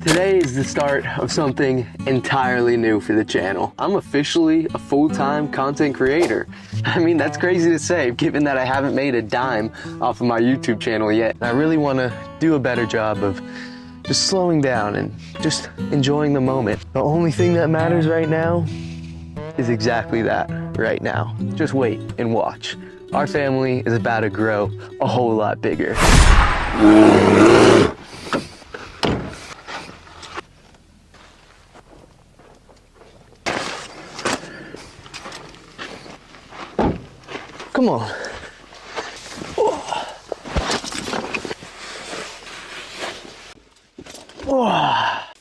Today is the start of something entirely new for the channel. I'm officially a full-time content creator. I mean, that's crazy to say, given that I haven't made a dime off of my YouTube channel yet. I really want to do a better job of just slowing down and just enjoying the moment. The only thing that matters right now is exactly that right now. Just wait and watch. Our family is about to grow a whole lot bigger. Come on.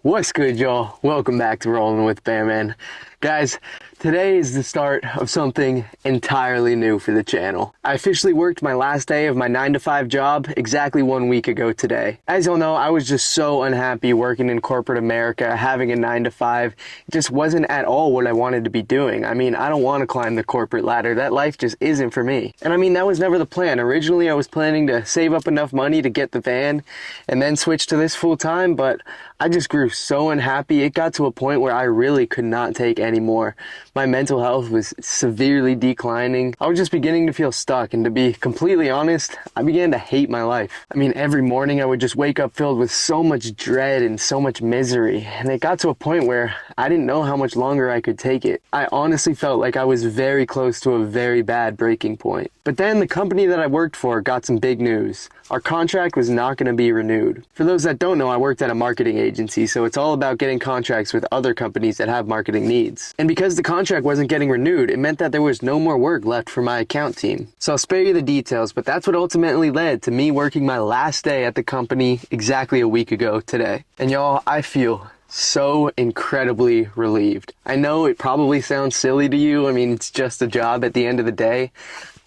What's good, y'all? Welcome back to Rolling with Bearman. Guys, today is the start of something entirely new for the channel. I officially worked my last day of my 9-to-5 job exactly 1 week ago today. As y'all know, I was just so unhappy working in corporate America, having a 9-to-5. It just wasn't at all what I wanted to be doing. I mean, I don't want to climb the corporate ladder. That life just isn't for me. And I mean, that was never the plan. Originally, I was planning to save up enough money to get the van and then switch to this full time, but I just grew so unhappy. It got to a point where I really could not take anymore. My mental health was severely declining. I was just beginning to feel stuck, and to be completely honest, I began to hate my life. I mean, every morning I would just wake up filled with so much dread and so much misery, and it got to a point where I didn't know how much longer I could take it. I honestly felt like I was very close to a very bad breaking point. But then the company that I worked for got some big news. Our contract was not going to be renewed. For those that don't know, I worked at a marketing agency, so it's all about getting contracts with other companies that have marketing needs. And because the contract wasn't getting renewed, it meant that there was no more work left for my account team. So I'll spare you the details, but that's what ultimately led to me working my last day at the company exactly a week ago today. And y'all, I feel so incredibly relieved. I know it probably sounds silly to you. I mean, it's just a job at the end of the day.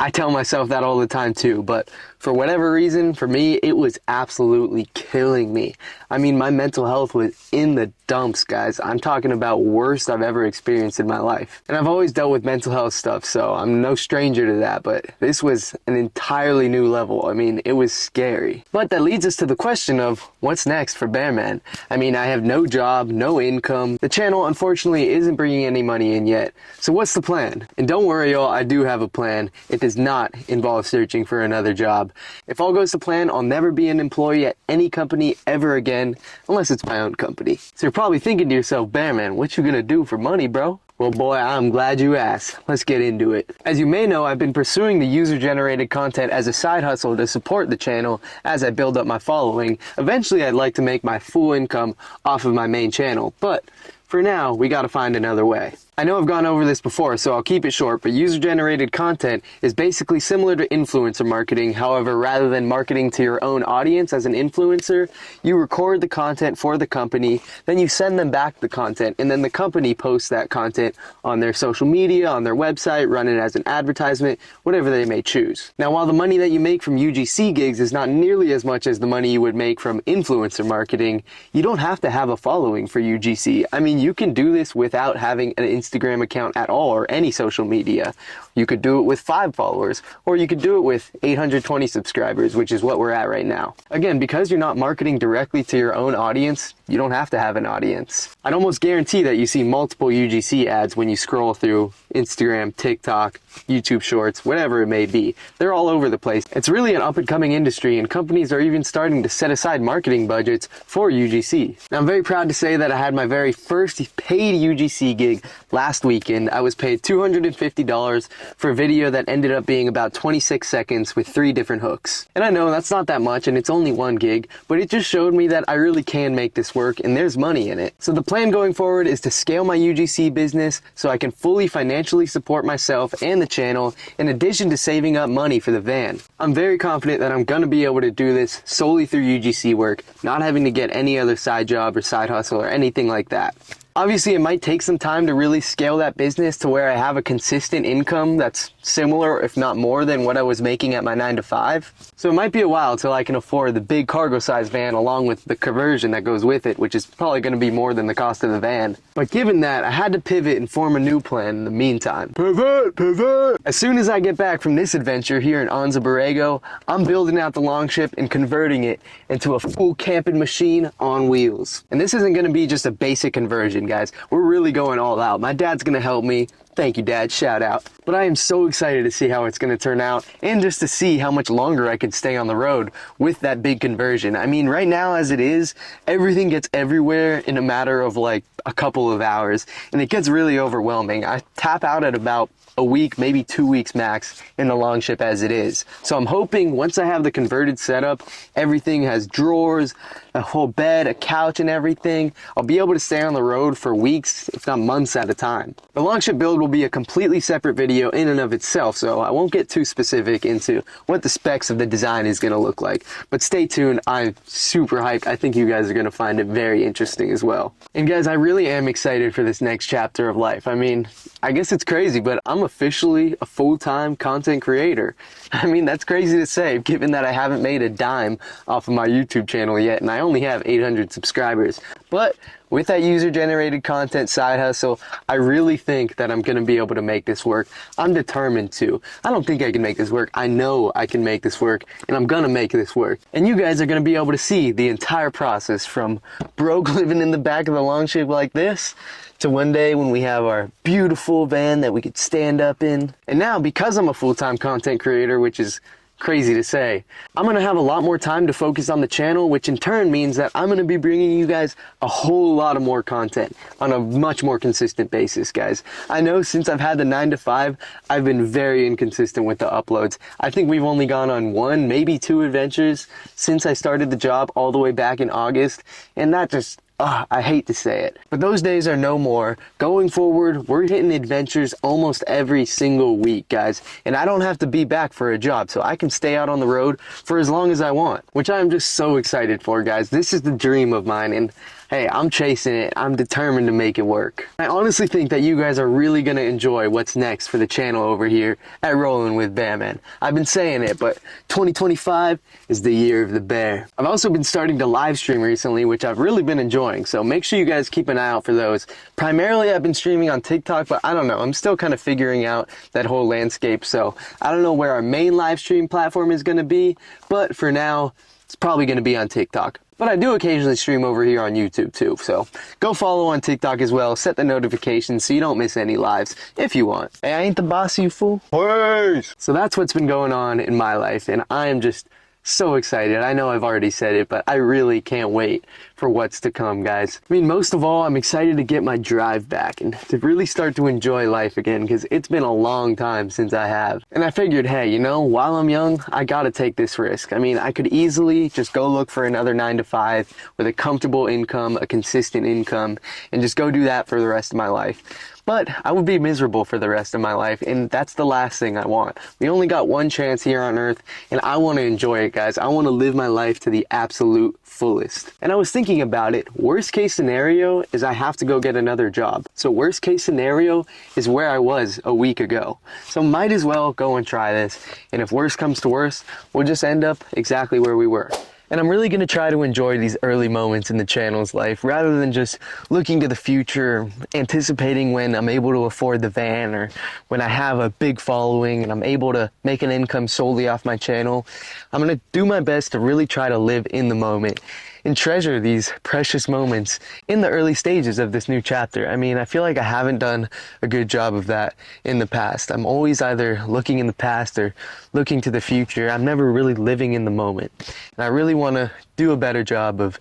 I tell myself that all the time too, but for whatever reason, for me, it was absolutely killing me. I mean, my mental health was in the dumps, guys. I'm talking about worst I've ever experienced in my life. And I've always dealt with mental health stuff, so I'm no stranger to that, but this was an entirely new level. I mean, it was scary. But that leads us to the question of what's next for Bearman? I mean, I have no job, no income. The channel, unfortunately, isn't bringing any money in yet. So what's the plan? And don't worry, y'all, I do have a plan. It does not involve searching for another job. If all goes to plan, I'll never be an employee at any company ever again, unless it's my own company. So you're probably thinking to yourself, Bearman, what you gonna do for money, bro? Well, boy, I'm glad you asked. Let's get into it. As you may know, I've been pursuing the user-generated content as a side hustle to support the channel as I build up my following. Eventually, I'd like to make my full income off of my main channel, but for now, we gotta find another way. I know I've gone over this before, so I'll keep it short, but user-generated content is basically similar to influencer marketing. However, rather than marketing to your own audience as an influencer, you record the content for the company, then you send them back the content, and then the company posts that content on their social media, on their website, run it as an advertisement, whatever they may choose. Now, while the money that you make from UGC gigs is not nearly as much as the money you would make from influencer marketing, you don't have to have a following for UGC. I mean, you can do this without having an Instagram account at all or any social media. You could do it with 5 followers, or you could do it with 820 subscribers, which is what we're at right now. Again, because you're not marketing directly to your own audience, you don't have to have an audience. I'd almost guarantee that you see multiple UGC ads when you scroll through Instagram, TikTok, YouTube Shorts, whatever it may be. They're all over the place. It's really an up-and-coming industry, and companies are even starting to set aside marketing budgets for UGC. Now, I'm very proud to say that I had my very first paid UGC gig last weekend. I was paid $250 for a video that ended up being about 26 seconds with 3 different hooks. And I know that's not that much, and it's only 1 gig, but it just showed me that I really can make this work, and there's money in it. So the plan going forward is to scale my UGC business so I can fully financially support myself and the channel, in addition to saving up money for the van. I'm very confident that I'm going to be able to do this solely through UGC work, not having to get any other side job or side hustle or anything like that. Obviously, it might take some time to really scale that business to where I have a consistent income that's similar, if not more, than what I was making at my 9 to 5. So it might be a while till I can afford the big cargo size van along with the conversion that goes with it, which is probably going to be more than the cost of the van. But given that, I had to pivot and form a new plan in the meantime. Pivot! As soon as I get back from this adventure here in Anza Borrego, I'm building out the Longship and converting it into a full camping machine on wheels. And this isn't going to be just a basic conversion, guys. We're really going all out. My dad's going to help me. Thank you, Dad. Shout out. But I am so excited to see how it's going to turn out and just to see how much longer I can stay on the road with that big conversion. I mean, right now as it is, everything gets everywhere in a matter of like a couple of hours, and it gets really overwhelming. I tap out at about a week, maybe 2 weeks max in the Longship as it is. So I'm hoping once I have the converted setup, everything has drawers, a whole bed, a couch and everything, I'll be able to stay on the road for weeks, if not months at a time. The Longship build will be a completely separate video in and of itself, so I won't get too specific into what the specs of the design is going to look like. But stay tuned, I'm super hyped. I think you guys are going to find it very interesting as well. And guys, I really am excited for this next chapter of life. I mean, I guess it's crazy, but I'm officially a full-time content creator. I mean, that's crazy to say, given that I haven't made a dime off of my YouTube channel yet, and I only have 800 subscribers. But with that user-generated content side hustle, I really think that I'm going to be able to make this work. I'm determined to. I don't think I can make this work. I know I can make this work, and I'm going to make this work. And you guys are going to be able to see the entire process from broke living in the back of the Longship like this to one day when we have our beautiful van that we could stand up in. And now, because I'm a full-time content creator, which is crazy to say, I'm going to have a lot more time to focus on the channel, which in turn means that I'm going to be bringing you guys a whole lot of more content on a much more consistent basis, guys. I know since I've had the 9 to 5, I've been very inconsistent with the uploads. I think we've only gone on 1, maybe 2 adventures since I started the job all the way back in August, and that just, I hate to say it, but those days are no more. Going forward, we're hitting adventures almost every single week, guys, and I don't have to be back for a job, so I can stay out on the road for as long as I want, which I'm just so excited for, guys. This is the dream of mine, and hey, I'm chasing it. I'm determined to make it work. I honestly think that you guys are really going to enjoy what's next for the channel over here at Rollin' with Bear Man. I've been saying it, but 2025 is the year of the bear. I've also been starting to live stream recently, which I've really been enjoying, so make sure you guys keep an eye out for those. Primarily, I've been streaming on TikTok, but I don't know. I'm still kind of figuring out that whole landscape, so I don't know where our main live stream platform is going to be, but for now, it's probably going to be on TikTok. But I do occasionally stream over here on YouTube too, so go follow on TikTok as well. Set the notifications so you don't miss any lives if you want. Hey, I ain't the boss, you fool. Peace! So that's what's been going on in my life, and I am just so excited. I know I've already said it, but I really can't wait for what's to come, guys. I mean, most of all, I'm excited to get my drive back and to really start to enjoy life again, because it's been a long time since I have. And I figured, hey, you know, while I'm young, I gotta take this risk. I mean, I could easily just go look for another 9 to 5 with a comfortable income, a consistent income, and just go do that for the rest of my life. But I would be miserable for the rest of my life, and that's the last thing I want. We only got one chance here on Earth, and I want to enjoy it, guys. I want to live my life to the absolute fullest. And I was thinking about it. Worst case scenario is I have to go get another job. So worst case scenario is where I was a week ago. So might as well go and try this. And if worst comes to worst, we'll just end up exactly where we were. And I'm really going to try to enjoy these early moments in the channel's life rather than just looking to the future, anticipating when I'm able to afford the van or when I have a big following and I'm able to make an income solely off my channel. I'm going to do my best to really try to live in the moment and treasure these precious moments in the early stages of this new chapter. I mean, I feel like I haven't done a good job of that in the past. I'm always either looking in the past or looking to the future. I'm never really living in the moment. And I really want to do a better job of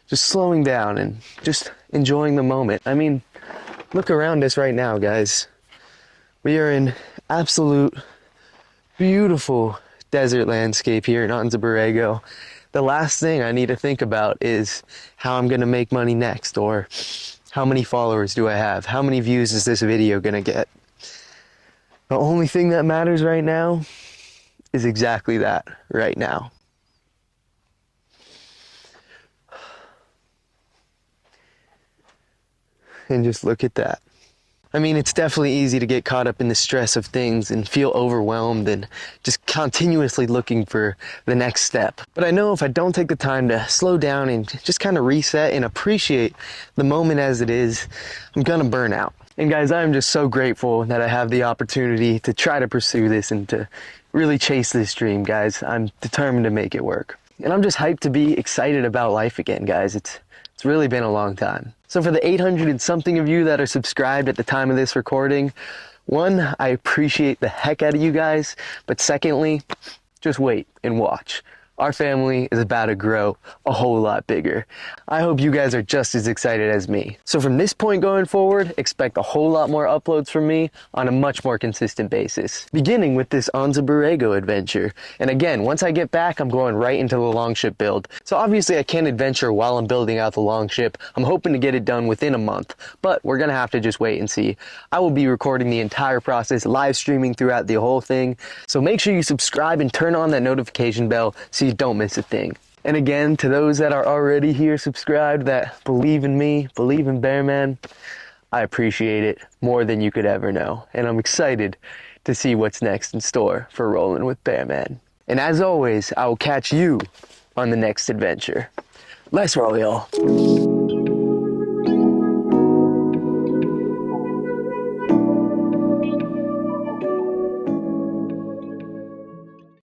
just slowing down and just enjoying the moment. I mean, look around us right now, guys. We are in absolute beautiful desert landscape here in Anza Borrego. The last thing I need to think about is how I'm going to make money next, or how many followers do I have? How many views is this video going to get? The only thing that matters right now is exactly that, right now. And just look at that. I mean, it's definitely easy to get caught up in the stress of things and feel overwhelmed and just continuously looking for the next step. But I know if I don't take the time to slow down and just kind of reset and appreciate the moment as it is, I'm gonna burn out. And guys, I'm just so grateful that I have the opportunity to try to pursue this and to really chase this dream, guys. I'm determined to make it work. And I'm just hyped to be excited about life again, guys. It's really been a long time. So for the 800 and something of you that are subscribed at the time of this recording, one, I appreciate the heck out of you guys. But secondly, just wait and watch. Our family is about to grow a whole lot bigger. I hope you guys are just as excited as me. So from this point going forward, expect a whole lot more uploads from me on a much more consistent basis. Beginning with this Anza Borrego adventure. And again, once I get back, I'm going right into the longship build. So obviously I can't adventure while I'm building out the longship. I'm hoping to get it done within a month, but we're gonna have to just wait and see. I will be recording the entire process, live streaming throughout the whole thing. So make sure you subscribe and turn on that notification bell so you don't miss a thing. And again, to those that are already here subscribed, that believe in me, believe in Bearman, I appreciate it more than you could ever know. And I'm excited to see what's next in store for Rolling with Bearman. And as always, I will catch you on the next adventure. Let's roll, y'all.